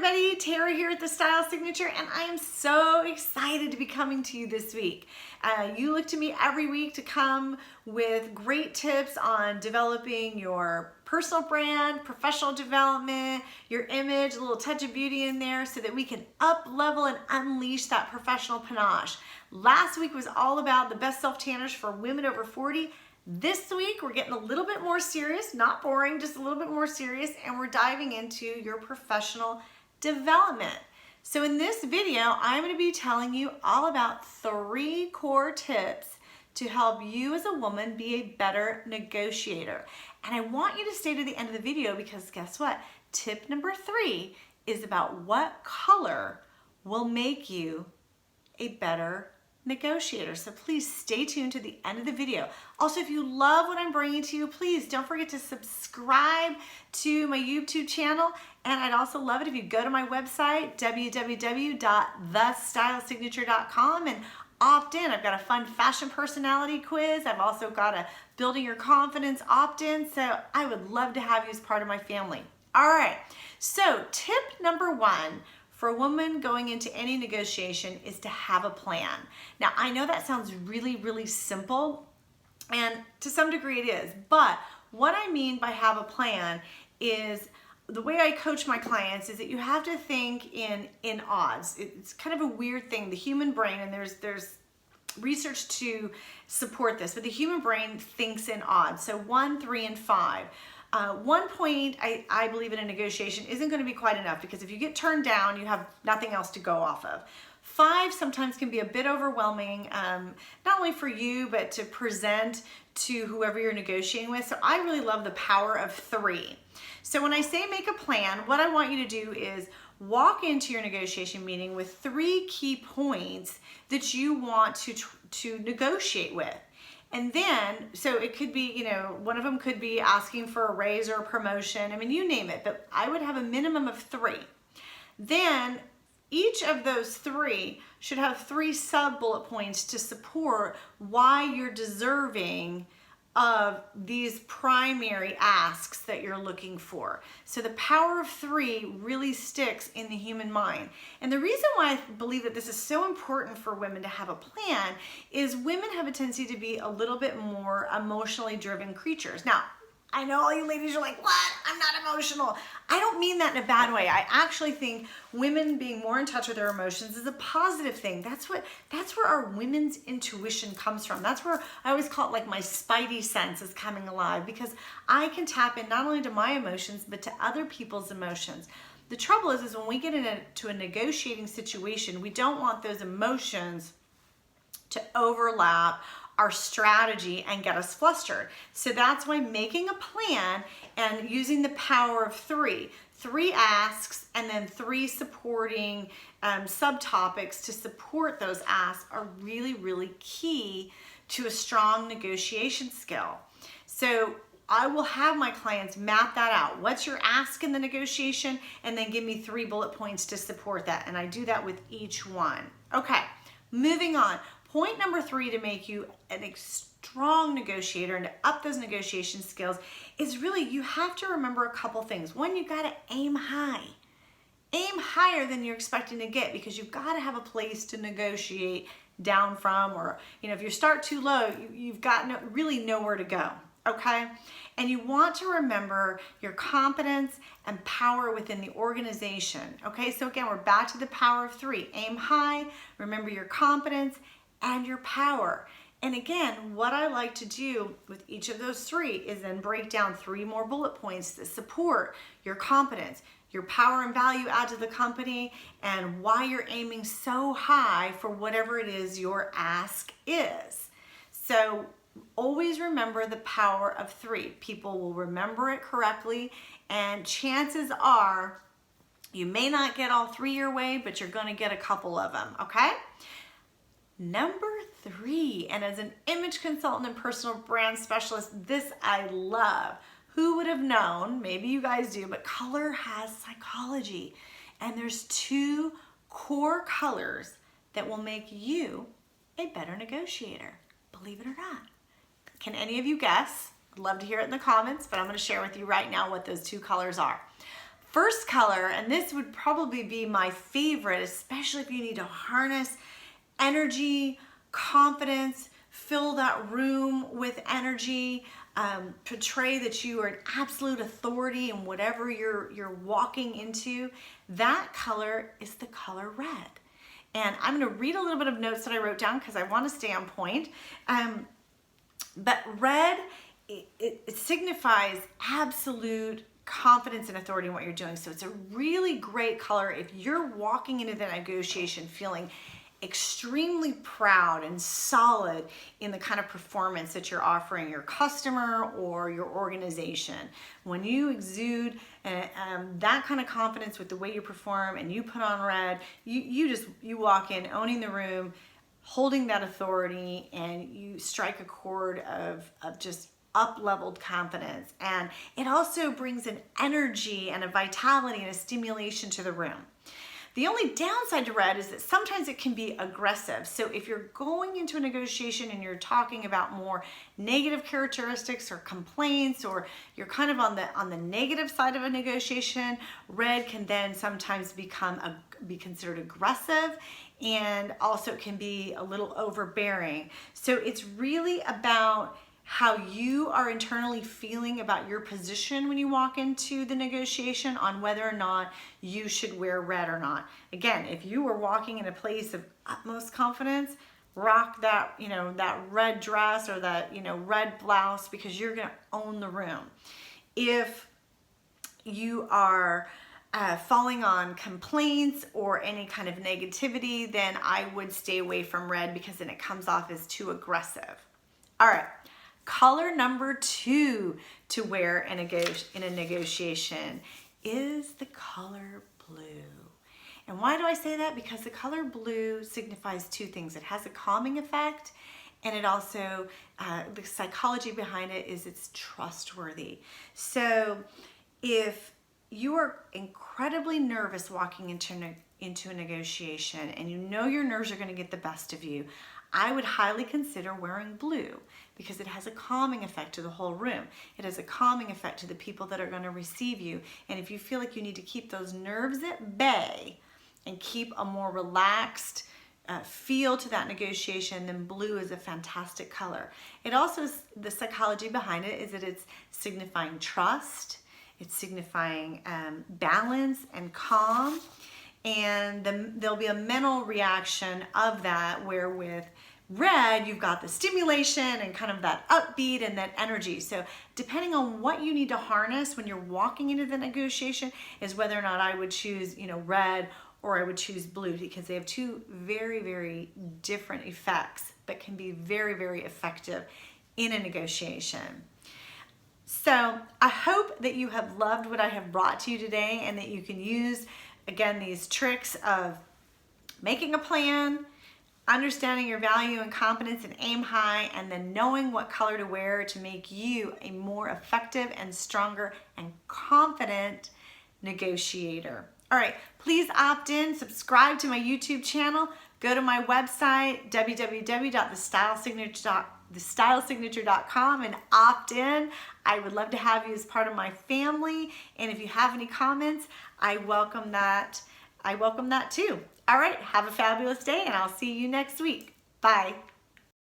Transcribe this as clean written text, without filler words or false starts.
everybody, Tara here at The Style Signature, and I am so excited to be coming to you this week. You look to me every week to come with great tips on developing your personal brand, professional development, your image, a little touch of beauty in there so that we can up level and unleash that professional panache. Last week was all about the best self-tanners for women over 40. This week, we're getting a little bit more serious, not boring, just a little bit more serious, and we're diving into your professional development. So in this video, I'm going to be telling you all about 3 core tips to help you as a woman be a better negotiator. And I want you to stay to the end of the video because guess what? Tip number 3 is about what color will make you a better negotiator. So please stay tuned to the end of the video. Also, if you love what I'm bringing to you, please don't forget to subscribe to my YouTube channel. And I'd also love it if you go to my website, www.thestylsignature.com, and opt in. I've got a fun fashion personality quiz. I've also got a building your confidence opt-in. So I would love to have you as part of my family. All right. So tip number 1 for a woman going into any negotiation is to have a plan. Now, I know that sounds really, really simple, and to some degree it is, but what I mean by have a plan is the way I coach my clients is that you have to think in odds. It's kind of a weird thing, the human brain, and there's research to support this, but the human brain thinks in odds. So 1, 3, and 5. 1 point, I believe in a negotiation isn't going to be quite enough because if you get turned down, you have nothing else to go off of. 5 sometimes can be a bit overwhelming, not only for you, but to present to whoever you're negotiating with. So I really love the power of 3. So when I say make a plan, what I want you to do is walk into your negotiation meeting with 3 key points that you want to negotiate with. And then, so it could be, you know, one of them could be asking for a raise or a promotion. I mean, you name it, but I would have a minimum of 3. Then each of those 3 should have 3 sub-bullet points to support why you're deserving of these primary asks that you're looking for. So the power of 3 really sticks in the human mind. And the reason why I believe that this is so important for women to have a plan is women have a tendency to be a little bit more emotionally driven creatures. Now, I know all you ladies are like, what? I'm not emotional. I don't mean that in a bad way. I actually think women being more in touch with their emotions is a positive thing. That's where our women's intuition comes from. That's where I always call it like my spidey sense is coming alive because I can tap in not only to my emotions, but to other people's emotions. The trouble is when we get into a negotiating situation, we don't want those emotions to overlap our strategy and get us flustered. So that's why making a plan and using the power of 3 asks and then 3 supporting subtopics to support those asks are really, really key to a strong negotiation skill. So I will have my clients map that out. What's your ask in the negotiation? And then give me 3 bullet points to support that. And I do that with each one. Okay, moving on. Point number 3 to make you a strong negotiator and to up those negotiation skills is really you have to remember a couple things. One, you got to aim high. Aim higher than you're expecting to get because you've got to have a place to negotiate down from, or if you start too low, you've got really nowhere to go. Okay? And you want to remember your competence and power within the organization. Okay? So again, we're back to the power of 3. Aim high, remember your competence and your power. And again, what I like to do with each of those 3 is then break down 3 more bullet points that support your competence, your power and value add to the company, and why you're aiming so high for whatever it is your ask is. So always remember the power of 3. People will remember it correctly, and chances are you may not get all 3 your way, but you're going to get a couple of them, okay? Number 3, and as an image consultant and personal brand specialist, this I love. Who would have known? Maybe you guys do, but color has psychology. And there's 2 core colors that will make you a better negotiator, believe it or not. Can any of you guess? I'd love to hear it in the comments, but I'm going to share with you right now what those 2 colors are. First color, and this would probably be my favorite, especially if you need to harness energy, confidence, fill that room with energy, portray that you are an absolute authority in whatever you're walking into. That color is the color red. And I'm going to read a little bit of notes that I wrote down because I want to stay on point. But red, it signifies absolute confidence and authority in what you're doing. So it's a really great color if you're walking into the negotiation feeling extremely proud and solid in the kind of performance that you're offering your customer or your organization. When you exude that kind of confidence with the way you perform and you put on red, you walk in owning the room, holding that authority, and you strike a chord of just up-leveled confidence. And it also brings an energy and a vitality and a stimulation to the room. The only downside to red is that sometimes it can be aggressive. So if you're going into a negotiation and you're talking about more negative characteristics or complaints, or you're kind of on the negative side of a negotiation, red can then sometimes be considered aggressive, and also can be a little overbearing. So it's really about how you are internally feeling about your position when you walk into the negotiation on whether or not you should wear red or not. Again, if you are walking in a place of utmost confidence, rock that, that red dress or that, red blouse, because you're going to own the room. If you are falling on complaints or any kind of negativity, then I would stay away from red because then it comes off as too aggressive. All right. Color number 2 to wear in a negotiation is the color blue. And why do I say that? Because the color blue signifies two things. It has a calming effect, and it also, the psychology behind it is it's trustworthy. So if you are incredibly nervous walking into a negotiation and you know your nerves are going to get the best of you, I would highly consider wearing blue because it has a calming effect to the whole room. It has a calming effect to the people that are going to receive you. And if you feel like you need to keep those nerves at bay and keep a more relaxed feel to that negotiation, then blue is a fantastic color. It also, the psychology behind it is that it's signifying trust, it's signifying balance and calm. And there'll be a mental reaction of that, where with red, you've got the stimulation and kind of that upbeat and that energy. So depending on what you need to harness when you're walking into the negotiation is whether or not I would choose, red or I would choose blue, because they have two very, very different effects, but can be very, very effective in a negotiation. So I hope that you have loved what I have brought to you today, and that you can use, again, these tricks of making a plan, understanding your value and competence and aim high, and then knowing what color to wear to make you a more effective and stronger and confident negotiator. All right, please opt in, subscribe to my YouTube channel, go to my website, www.thestylesignature.com, and opt in. I would love to have you as part of my family. And if you have any comments, I welcome that. I welcome that too. All right, have a fabulous day, and I'll see you next week. Bye.